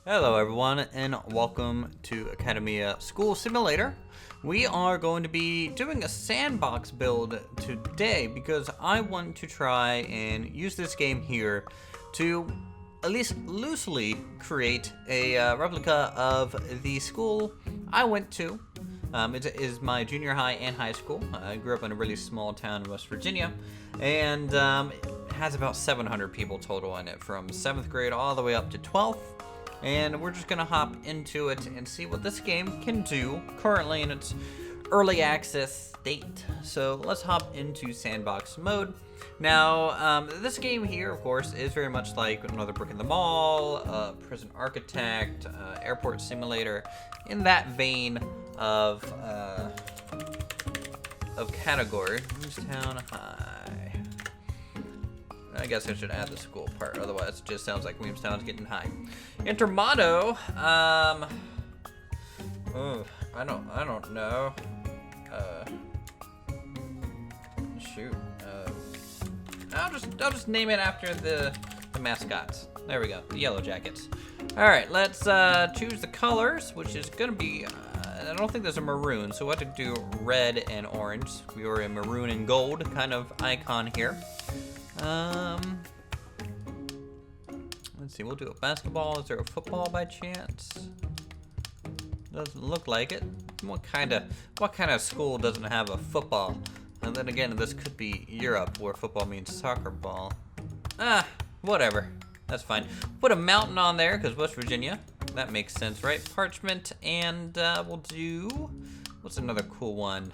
Hello everyone and welcome to Cafeteria School Simulator. We are going to be doing a sandbox build today because I want to try and use this game here to at least loosely create a replica of the school I went to. It is my junior high and high school. I grew up in a really small town in West Virginia, and it has about 700 people total in it from 7th grade all the way up to 12th. And we're just gonna hop into it and see what this game can do currently in its early access state. So let's hop into Sandbox Mode. Now, this game here, of course, is very much like Another Brick in the Mall, Prison Architect, Airport Simulator, in that vein of category. Town High. I guess I should add the school part, otherwise it just sounds like Williamstown's getting high. Intermotto, I don't know. Shoot. I'll just name it after the mascots. There we go, the Yellow Jackets. All right, let's choose the colors, which is gonna be. I don't think there's a maroon, so we'll have to do red and orange. We are a maroon and gold kind of icon here. Let's see, we'll do a basketball. Is there a football by chance? Doesn't look like it. What kind of school doesn't have a football? And then again, this could be Europe where football means soccer ball. Whatever. That's fine. Put a mountain on there because West Virginia. That makes sense, right? Parchment, and we'll do, what's another cool one?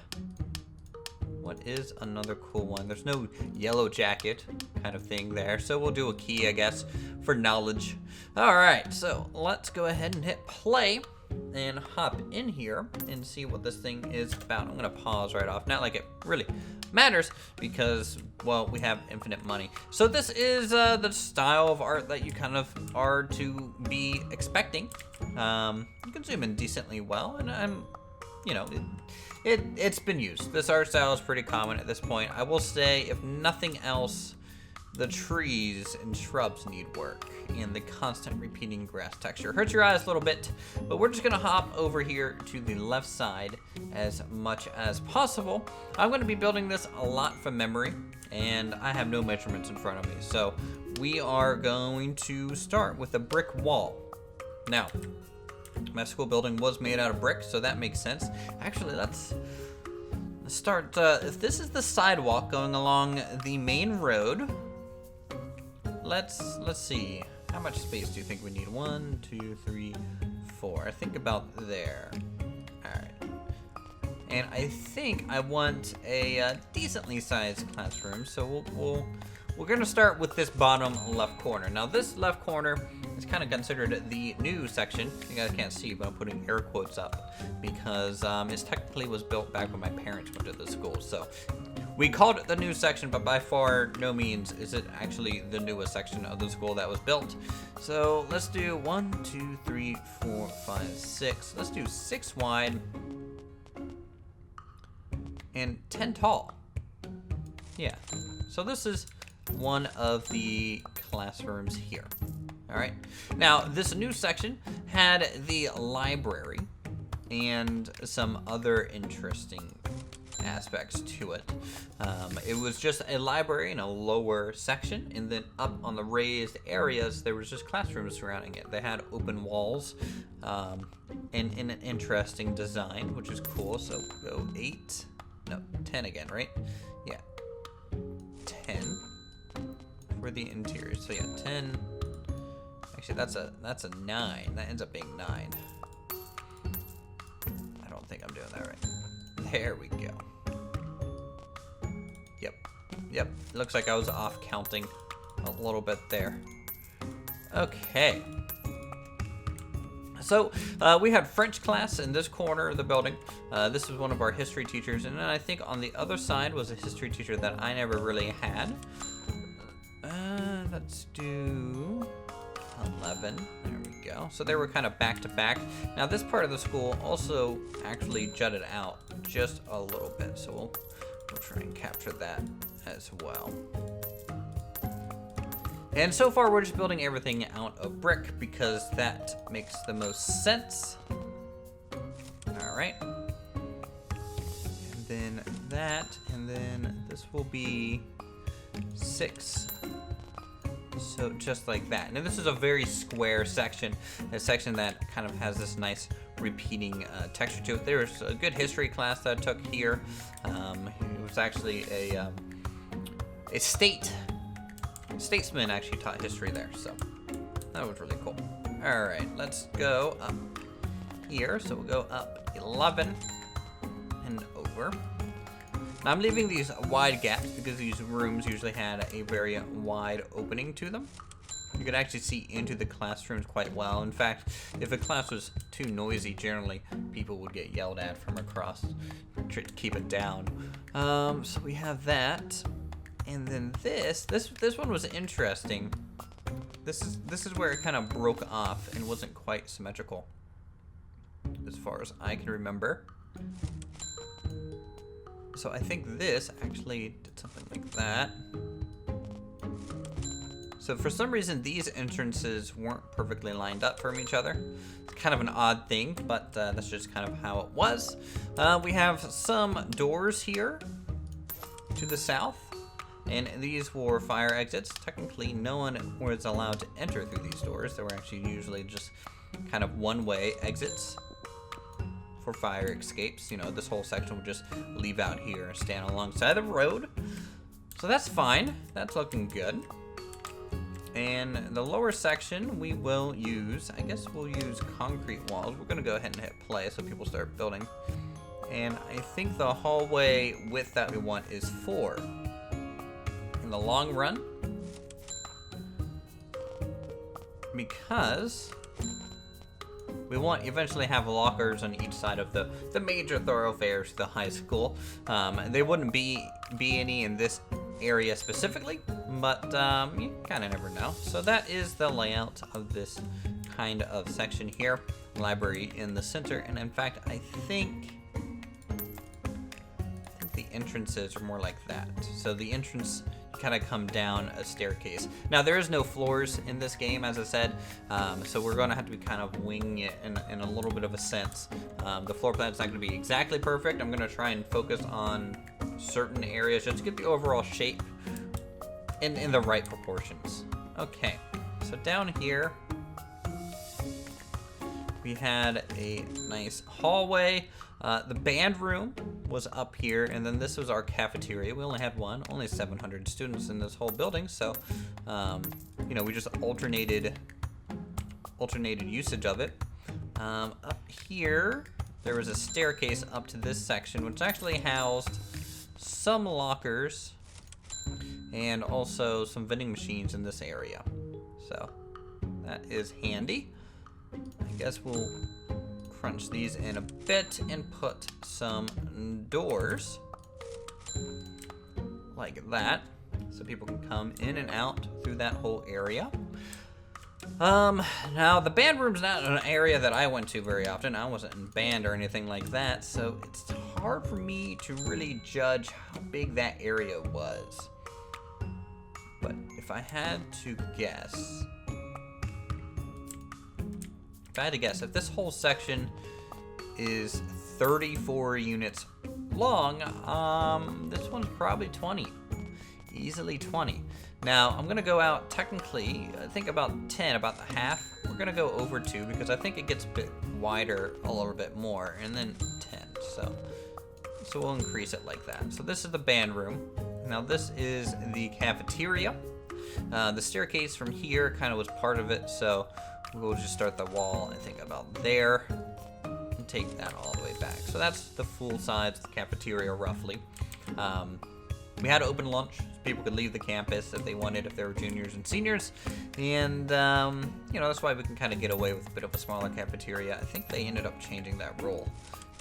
What is another cool one? There's no yellow jacket kind of thing there, so we'll do a key, I guess, for knowledge. All right, so let's go ahead and hit play and hop in here and see what this thing is about. I'm gonna pause right off, not like it really matters because, well, we have infinite money. So this is the style of art that you kind of are to be expecting. You can zoom in decently well, and I'm, you know, it's been used. This art style is pretty common at this point. I will say, if nothing else, the trees and shrubs need work, and the constant repeating grass texture hurts your eyes a little bit, but we're just gonna hop over here to the left side as much as possible. I'm gonna be building this a lot from memory, and I have no measurements in front of me, so we are going to start with a brick wall. Now, my school building was made out of brick, so that makes sense. Actually, let's start, if this is the sidewalk going along the main road, let's see. How much space do you think we need? 1, 2, 3, 4. I think about there. All right. And I think I want a decently sized classroom, so we're gonna start with this bottom left corner. Now this left corner is kind of considered the new section. You guys can't see, but I'm putting air quotes up because it technically was built back when my parents went to the school. So we called it the new section, but by far no means is it actually the newest section of the school that was built. So let's do 1, 2, 3, 4, 5, 6. Let's do 6 wide and 10 tall. Yeah, so this is one of the classrooms here. All right, now this new section had the library and some other interesting aspects to it. It was just a library in a lower section, and then up on the raised areas there was just classrooms surrounding it. They had open walls and an interesting design, which is cool. So go 10 again, right? Yeah, 10 for the interior. So yeah, 10. Actually, that's a 9. That ends up being 9. I don't think I'm doing that right. There we go. Yep. Looks like I was off counting a little bit there. Okay. So we had French class in this corner of the building. This was one of our history teachers, and then I think on the other side was a history teacher that I never really had. Let's do 11. There we go. So they were kind of back to back. Now this part of the school also actually jutted out just a little bit, so we'll try and capture that as well. And so far, we're just building everything out of brick because that makes the most sense. All right. And then that, and then this will be 6. So just like that. Now this is a very square section, a section that kind of has this nice repeating texture to it. There's a good history class that I took here. It was actually a statesman actually taught history there, so that was really cool. All right, let's go up here. So we'll go up 11 and over. Now I'm leaving these wide gaps because these rooms usually had a very wide opening to them. You could actually see into the classrooms quite well. In fact, if a class was too noisy, generally people would get yelled at from across to keep it down. So we have that. And then this one was interesting. This is where it kind of broke off and wasn't quite symmetrical, as far as I can remember. So I think this actually did something like that. So for some reason, these entrances weren't perfectly lined up from each other. It's kind of an odd thing, but that's just kind of how it was. We have some doors here to the south. And these were fire exits. Technically, no one was allowed to enter through these doors. They were actually usually just kind of one-way exits for fire escapes. You know, this whole section would just leave out here and stand alongside the road. So that's fine. That's looking good. And the lower section, we will use, I guess we'll use concrete walls. We're going to go ahead and hit play so people start building. And I think the hallway width that we want is 4. In the long run, because we want eventually have lockers on each side of the major thoroughfares to the high school. There wouldn't be any in this area specifically, but you kind of never know. So that is the layout of this kind of section here. Library in the center, and in fact, I think the entrances are more like that. So the entrance kind of come down a staircase. Now there is no floors in this game, as I said, so we're going to have to be kind of winging it in a little bit of a sense. The floor plan is not going to be exactly perfect. I'm going to try and focus on certain areas just to get the overall shape in the right proportions. Okay, so down here we had a nice hallway. The band room was up here, and then this was our cafeteria. We only had one, only 700 students in this whole building, so you know, we just alternated usage of it. Up here, there was a staircase up to this section, which actually housed some lockers and also some vending machines in this area. So that is handy. I guess we'll crunch these in a bit and put some doors like that so people can come in and out through that whole area. Now the band room's not an area that I went to very often. I wasn't in band or anything like that, so it's hard for me to really judge how big that area was. But if I had to guess, if this whole section is 34 units long, this one's probably 20. Easily 20. Now, I'm gonna go out technically, I think about 10, about the half. We're gonna go over 2 because I think it gets a bit wider a little bit more, and then 10, so we'll increase it like that. So this is the band room. Now this is the cafeteria. The staircase from here kind of was part of it, so we'll just start the wall, I think about there, and take that all the way back. So that's the full size of the cafeteria, roughly. We had open lunch, so people could leave the campus if they wanted, if they were juniors and seniors. And, you know, that's why we can kind of get away with a bit of a smaller cafeteria. I think they ended up changing that rule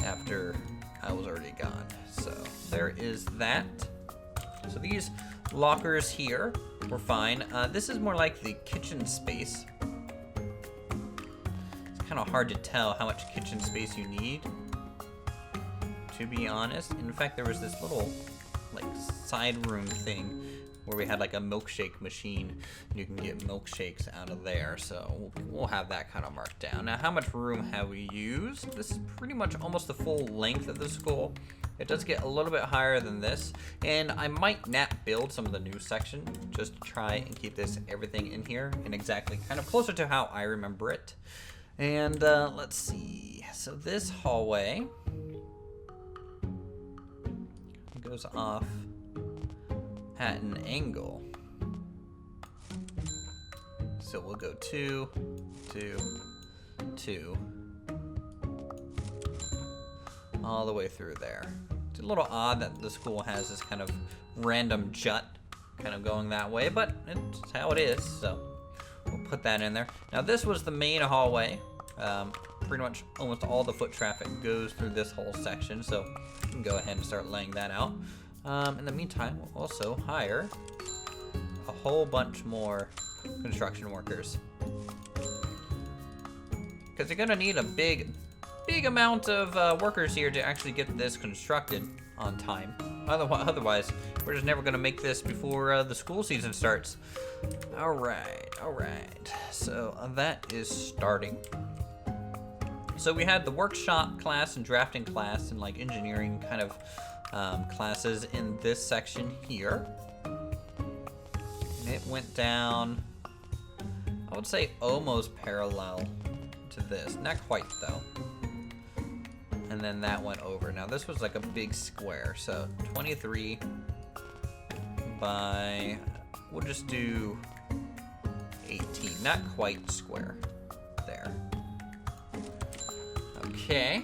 after I was already gone. So there is that. So these lockers here were fine. This is more like the kitchen space. It's kind of hard to tell how much kitchen space you need, to be honest. In fact, there was this little like side room thing where we had like a milkshake machine. You can get milkshakes out of there, so we'll have that kind of marked down. Now, how much room have we used? This is pretty much almost the full length of the school. It does get a little bit higher than this, and I might not build some of the new section just to try and keep everything in here and exactly kind of closer to how I remember it. And let's see. So this hallway goes off at an angle. So we'll go 2, 2, 2, all the way through there. It's a little odd that the school has this kind of random jut kind of going that way, but it's how it is, so we'll put that in there. Now this was the main hallway. Pretty much almost all the foot traffic goes through this whole section, so we can go ahead and start laying that out. In the meantime, we'll also hire a whole bunch more construction workers, because you're gonna need a big amount of workers here to actually get this constructed on time. Otherwise, we're just never gonna make this before the school season starts. All right. So that is starting. So we had the workshop class and drafting class and like engineering kind of classes in this section here. And it went down, I would say almost parallel to this. Not quite though. And then that went over. Now this was like a big square. So 23 by, we'll just do 18. Not quite square there. Okay.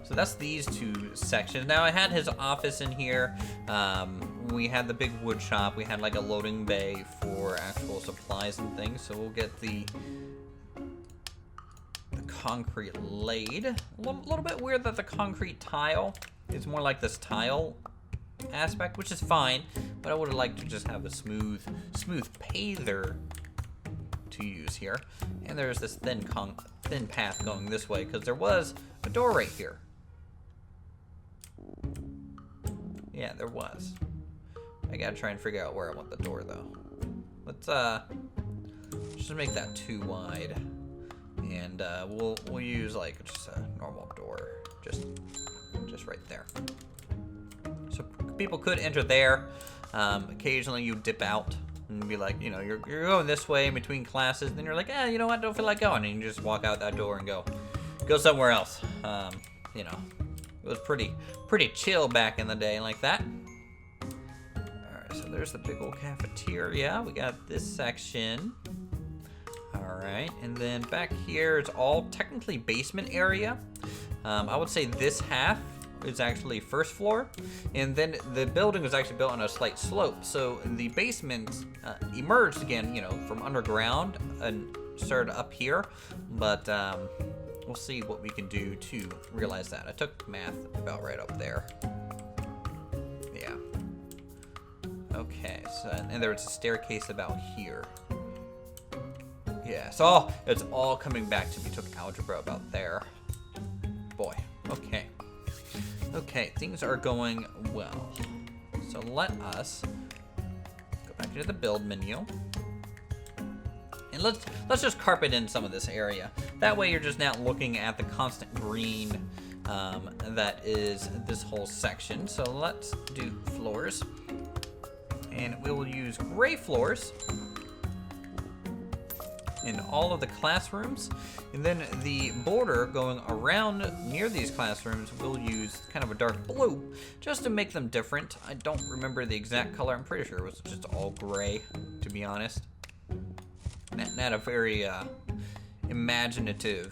So that's these two sections. Now I had his office in here. We had the big wood shop. We had like a loading bay for actual supplies and things. So we'll get the concrete laid. A little bit weird that the concrete tile is more like this tile aspect, which is fine. But I would have liked to just have a smooth pavers to use here. And there's this thin path going this way because there was a door right here. Yeah, there was. I gotta try and figure out where I want the door though. Let's just make that too wide, and we'll use like just a normal door, just right there. So people could enter there. Occasionally you dip out and be like, you know, you're going this way in between classes, and then you're like, you know what, I don't feel like going, and you just walk out that door and go somewhere else. You know, it was pretty chill back in the day like that. Alright, so there's the big old cafeteria. We got this section. Alright, and then back here it's all technically basement area. I would say this half is actually first floor, and then the building was actually built on a slight slope, so the basement emerged again, you know, from underground and started up here, but we'll see what we can do to realize that. I took math about right up there. Yeah. Okay, so, and there was a staircase about here. Yeah, so it's all coming back to me. Took algebra about there. Boy, okay. Okay, things are going well. So let us go back into the build menu. And let's just carpet in some of this area. That way you're just not looking at the constant green that is this whole section. So let's do floors. And we will use gray floors in all of the classrooms. And then the border going around near these classrooms, we'll use kind of a dark blue just to make them different. I don't remember the exact color. I'm pretty sure it was just all gray, to be honest. Not a very imaginative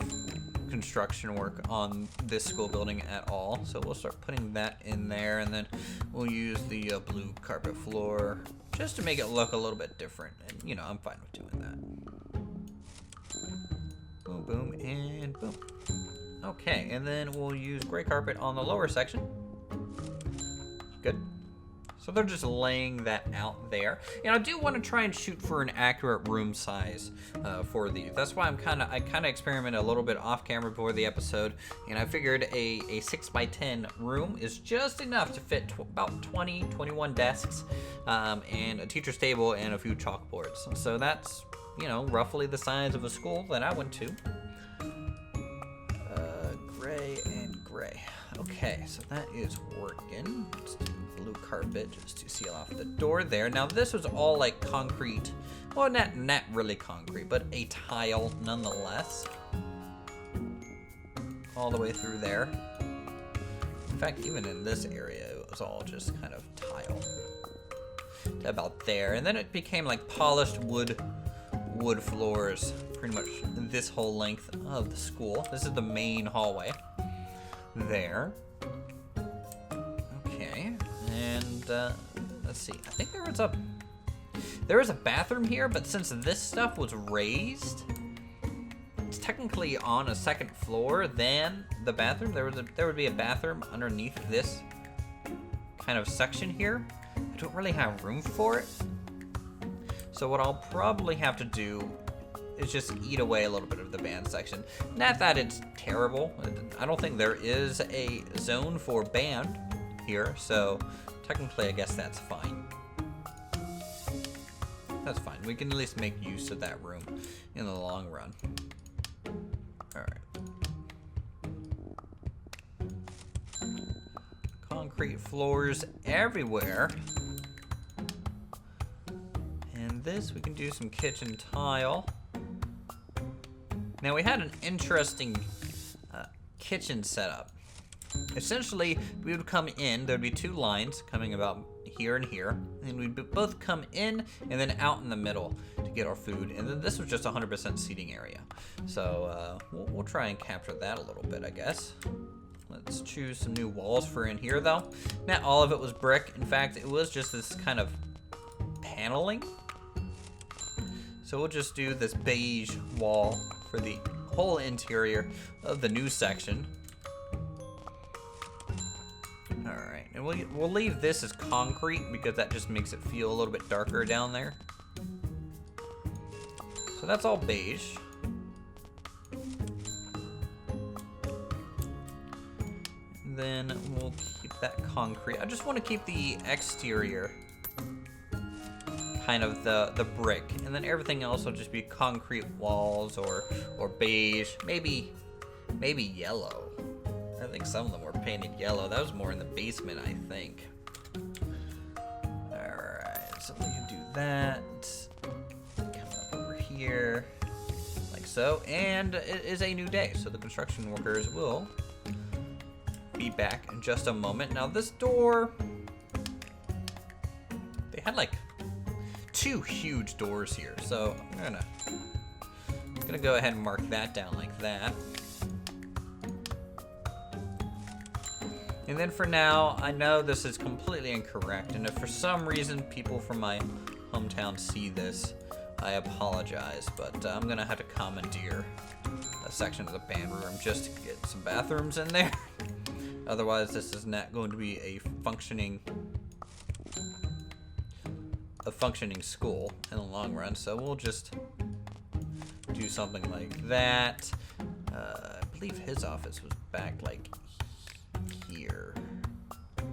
construction work on this school building at all. So we'll start putting that in there, and then we'll use the blue carpet floor just to make it look a little bit different. And you know, I'm fine with doing that. Boom, boom, and boom. Okay, and then we'll use gray carpet on the lower section. Good. So they're just laying that out there. And I do want to try and shoot for an accurate room size for these. That's why I kind of experimented a little bit off camera before the episode, and I figured a 6x10 room is just enough to fit about 21 desks, and a teacher's table and a few chalkboards. So that's, you know, roughly the size of a school that I went to. Gray and gray. Okay, so that is working. Let's do blue carpet just to seal off the door there. Now this was all like concrete. Well, not really concrete, but a tile nonetheless. All the way through there. In fact, even in this area, it was all just kind of tile. To about there. And then it became like polished wood floors pretty much this whole length of the school. This is the main hallway there. Okay, and let's see. I think there was a bathroom here, but since this stuff was raised, it's technically on a second floor than the bathroom. There would be a bathroom underneath this kind of section here. I don't really have room for it. So what I'll probably have to do is just eat away a little bit of the band section. Not that it's terrible. I don't think there is a zone for band here, so technically I guess that's fine. That's fine. We can at least make use of that room in the long run. Alright. Concrete floors everywhere. This we can do some kitchen tile. Now we had an interesting kitchen setup. Essentially, we would come in, there'd be two lines coming about here and here, and we'd both come in and then out in the middle to get our food. And then this was just 100% seating area. So we'll try and capture that a little bit, I guess. Let's choose some new walls for in here though. Not all of it was brick. In fact, it was just this kind of paneling. So we'll just do this beige wall for the whole interior of the new section. Alright, and we'll leave this as concrete because that just makes it feel a little bit darker down there. So that's all beige. And then we'll keep that concrete. I just want to keep the exterior kind of the brick, and then everything else will just be concrete walls or beige, maybe yellow. I think some of them were painted yellow. That was more in the basement, I think. Alright, so we can do that. Come up over here like so, and it is a new day, so the construction workers will be back in just a moment. Now this door, they had like two huge doors here, so I'm gonna go ahead and mark that down like that. And then for now, I know this is completely incorrect, and if for some reason people from my hometown see this, I apologize, but I'm gonna have to commandeer a section of the band room just to get some bathrooms in there. Otherwise, this is not going to be a functioning school in the long run, so we'll just do something like that. I believe his office was back like here.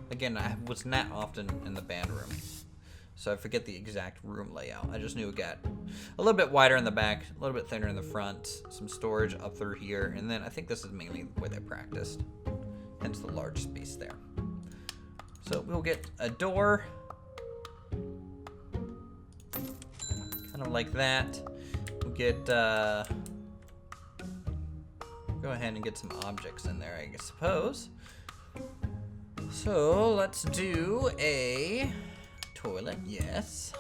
Again, I was not often in the band room, so I forget the exact room layout. I just knew it got a little bit wider in the back, a little bit thinner in the front, some storage up through here, and then I think this is mainly where they practiced, hence the large space there. So we'll get a door, kind of like that. We'll get, go ahead and get some objects in there, I suppose. So let's do a toilet, yes.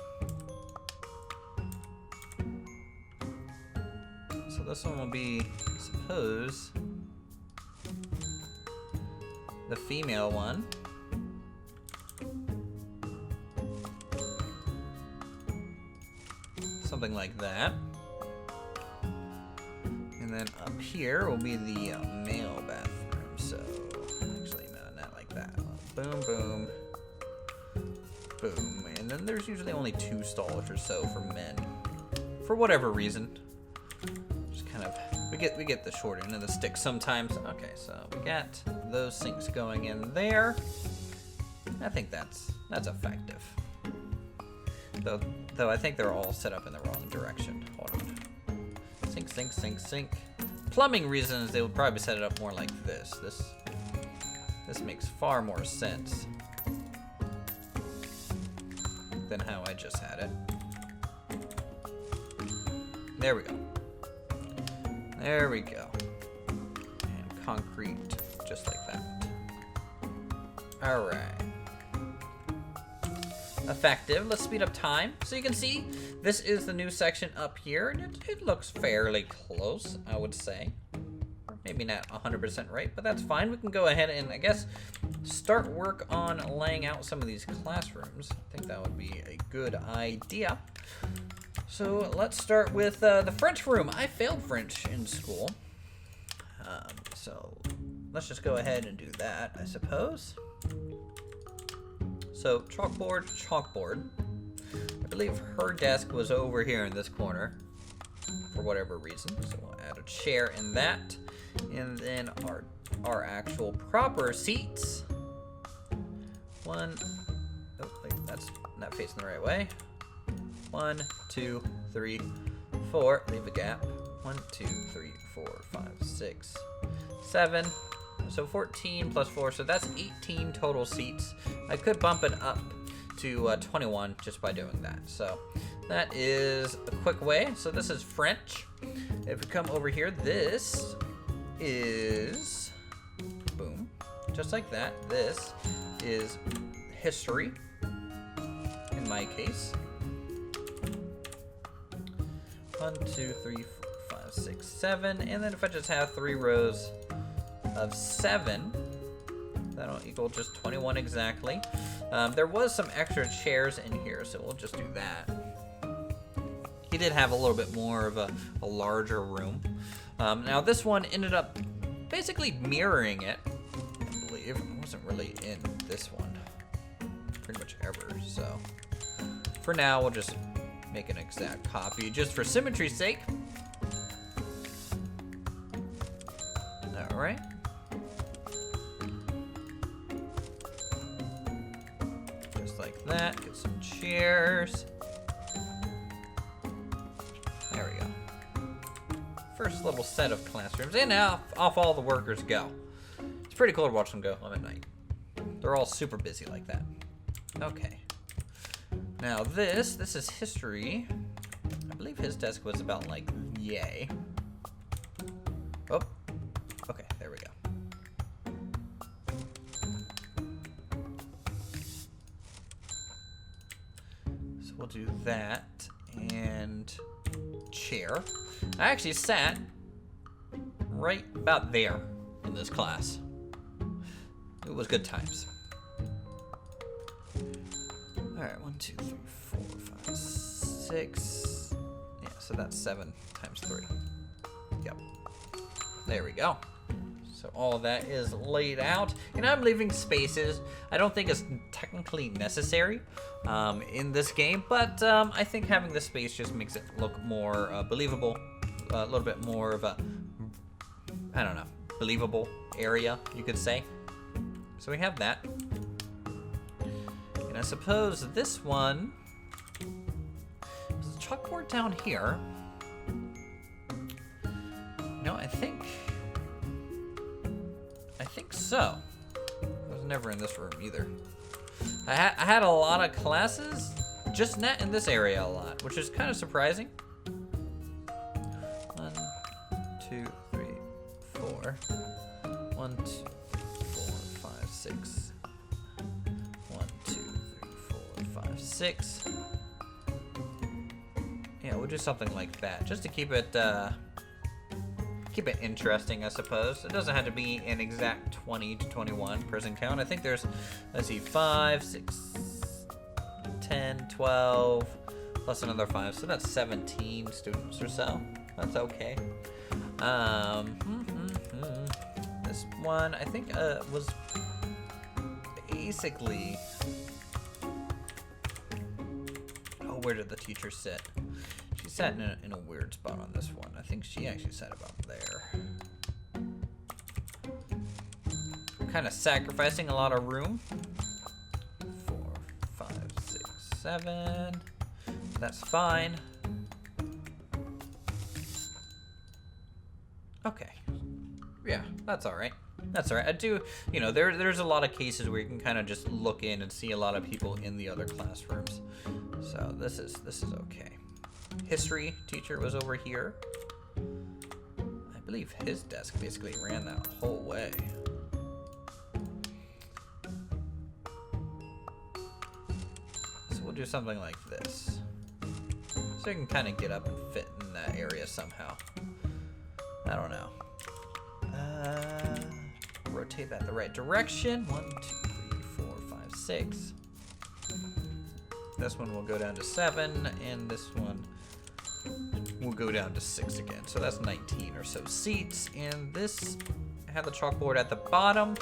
So this one will be, I suppose, the female one. Something like that. And then up here will be the male bathroom. So, actually, no, not like that. Boom, boom. Boom. And then there's usually only 2 stalls or so for men. For whatever reason. Just kind of, we get the short end of the stick sometimes. Okay, so we got those sinks going in there. I think that's effective. Though I think they're all set up in the wrong direction. Hold on. Sink, sink, sink, sink. Plumbing reasons, they would probably set it up more like this. This makes far more sense than how I just had it. There we go. There we go. And concrete, just like that. All right. Effective. Let's speed up time. So you can see this is the new section up here, and it looks fairly close, I would say. Maybe not 100% right, but that's fine. We can go ahead and, I guess, start work on laying out some of these classrooms. I think that would be a good idea. So let's start with the French room. I failed French in school. So let's just go ahead and do that, I suppose. So chalkboard, chalkboard. I believe her desk was over here in this corner for whatever reason. So we'll add a chair in that. And then our actual proper seats. One, oh wait, that's not facing the right way. 1, 2, 3, 4. Leave a gap. 1, 2, 3, 4, 5, 6, 7. So 14 plus 4, so that's 18 total seats. I could bump it up to 21 just by doing that. So that is a quick way. So this is French. If we come over here, this is, boom, just like that. This is history, in my case. 1, 2, 3, 4, 5, 6, 7. And then if I just have 3 rows of 7, that'll equal just 21 exactly. There was some extra chairs in here, so we'll just do that. He did have a little bit more of a larger room. Now this one ended up basically mirroring it, I believe. It wasn't really in this one pretty much ever, so for now we'll just make an exact copy just for symmetry's sake. All right. Just like that. Get some chairs. There we go. First little set of classrooms, and now off all the workers go. It's pretty cool to watch them go home at night. They're all super busy like that. Okay. Now this is history. I believe his desk was about like yay. Oh, okay, there we go. So we'll do that and chair. I actually sat right about there in this class. It was good times. All right, 1, 2, 3, 4, 5, 6. Yeah, so that's 7 times 3. Yep. There we go. So all of that is laid out, and I'm leaving spaces. I don't think it's technically necessary in this game, but I think having the space just makes it look more believable, a little bit more of a, I don't know, believable area, you could say. So we have that. And I suppose this one is the chalkboard down here. No, I think so. I was never in this room either. I had a lot of classes, just not in this area a lot, which is kind of surprising. 1, 2, 3, 4. 1, 2, 4, 5, 6. 1, 2, 3, 4, 5, 6. Yeah, we'll do something like that, just to keep it interesting, I suppose. It doesn't have to be an exact 20 to 21 person count. I think there's, let's see, 5, 6, 10, 12, plus another 5, so that's 17 students or so. That's okay. This one, I think, was basically where did the teacher sit? She sat in a weird spot on this one. I think she actually sat about there. I'm kind of sacrificing a lot of room. 4, 5, 6, 7. That's fine. Okay. Yeah, that's all right. That's all right. I do, you know, there's a lot of cases where you can kind of just look in and see a lot of people in the other classrooms. So this is okay. History teacher was over here. I believe his desk basically ran that whole way. So we'll do something like this. So you can kind of get up and fit in that area somehow. I don't know. Rotate that the right direction. 1, 2, 3, 4, 5, 6. This one will go down to 7, and this one will go down to 6 again. So that's 19 or so seats. And this, I have the chalkboard at the bottom.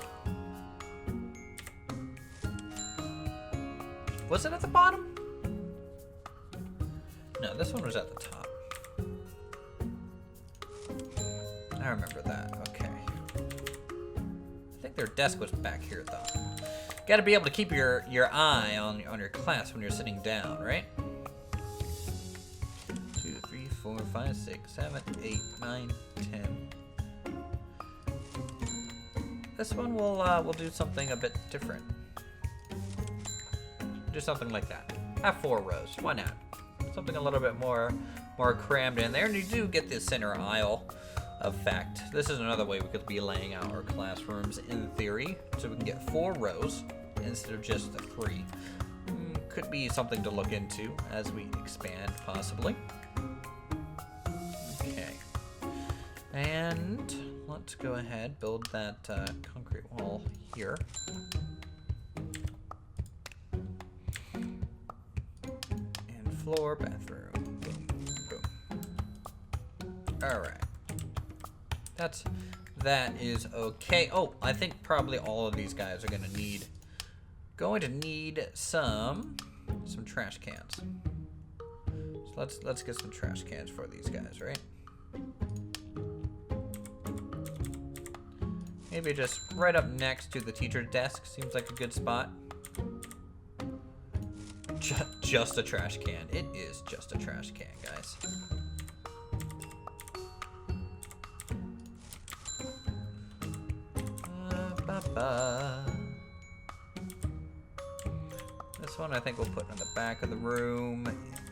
Was it at the bottom? No, this one was at the top. I remember that. Okay. I think their desk was back here, though. Got to be able to keep your eye on your class when you're sitting down, right? 2, 3, 4, 5, 6, 7, 8, 9, 10. This one we'll do something a bit different. Do something like that. Have 4 rows. Why not? Something a little bit more crammed in there, and you do get the center aisle effect. This is another way we could be laying out our classrooms in theory, so we can get 4 rows instead of just the 3. Could be something to look into as we expand, possibly. Okay, and let's go ahead, build that concrete wall here. And floor, bathroom, boom, boom. All right. That is okay. Oh, I think probably all of these guys are going to need some trash cans. So let's get some trash cans for these guys, right? Maybe just right up next to the teacher's desk seems like a good spot. Just a trash can. It is just a trash can, guys. This one I think we'll put in the back of the room.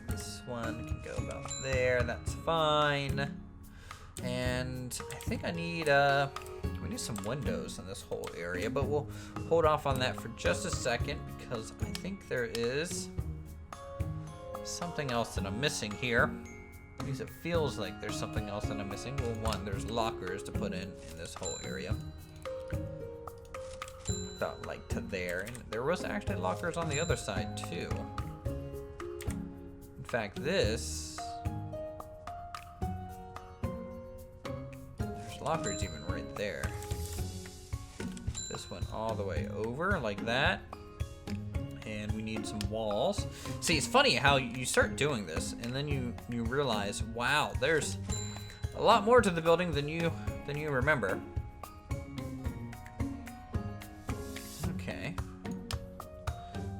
This one can go about there. That's fine. And I think I need we need some windows in this whole area, but we'll hold off on that for just a second because I think there is something else that I'm missing here. Because it feels like there's something else that I'm missing. Well, one, there's lockers to put in this whole area. About like to there, and there was actually lockers on the other side too. In fact, there's lockers even right there. This one all the way over like that, and we need some walls. See, it's funny how you start doing this and then you realize, wow, there's a lot more to the building than you remember. Okay,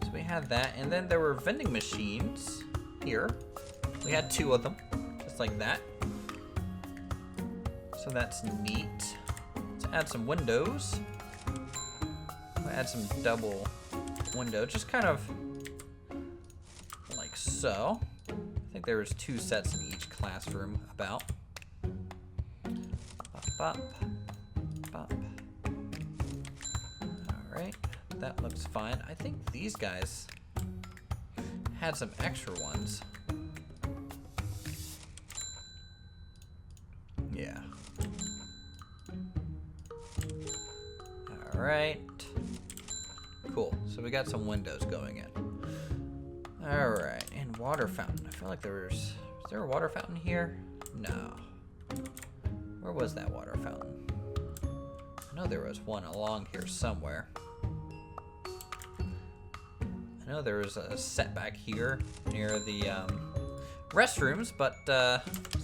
so we had that, and then there were vending machines here. We had 2 of them, just like that. So that's neat. Let's add some windows. We'll add some double window, just kind of like so. I think there was 2 sets in each classroom about. Bop, bop, bop. All right, that looks fine. I think these guys had some extra ones. Yeah. All right. Cool. So we got some windows going in. All right, and water fountain. I feel like was there a water fountain here? No. Where was that water fountain? I know there was one along here somewhere. I know there's a setback here near the restrooms, but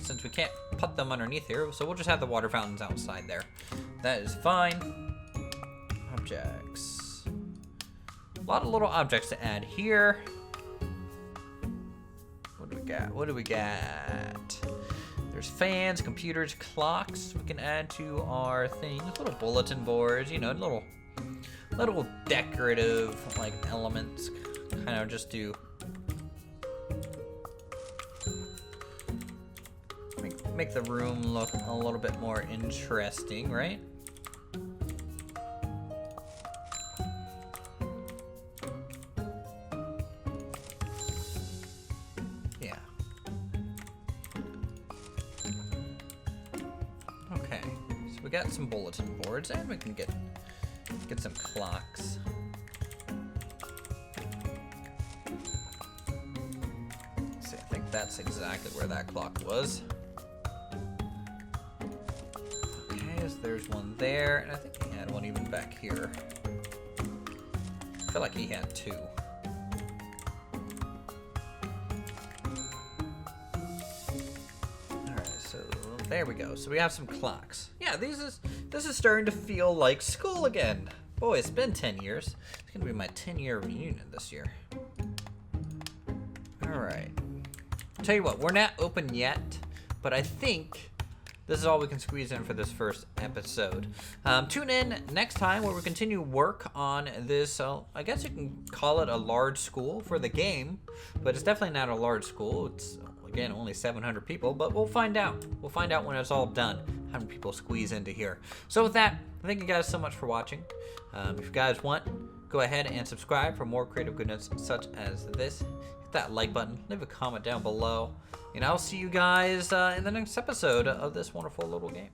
since we can't put them underneath here, so we'll just have the water fountains outside there. That is fine. Objects. A lot of little objects to add here. What do we got? What do we got? There's fans, computers, clocks we can add to our things. Little bulletin boards, you know, little decorative like elements. Kind of just to make the room look a little bit more interesting, right? Yeah. Okay, so we got some bulletin boards, and we can get some clocks. Let's see, I think that's exactly where that clock was. There's one there, and I think he had one even back here. I feel like he had two. Alright, so there we go. So we have some clocks. Yeah, this is starting to feel like school again. Boy, it's been 10 years. It's gonna be my 10-year reunion this year. Alright. Tell you what, we're not open yet, but I think this is all we can squeeze in for this first episode. Tune in next time where we continue work on this, I guess you can call it a large school for the game, but it's definitely not a large school. It's, again, only 700 people, but we'll find out. We'll find out when it's all done, how many people squeeze into here. So with that, thank you guys so much for watching. If you guys want, go ahead and subscribe for more creative goodness such as this. Hit that like button, leave a comment down below. And I'll see you guys in the next episode of this wonderful little game.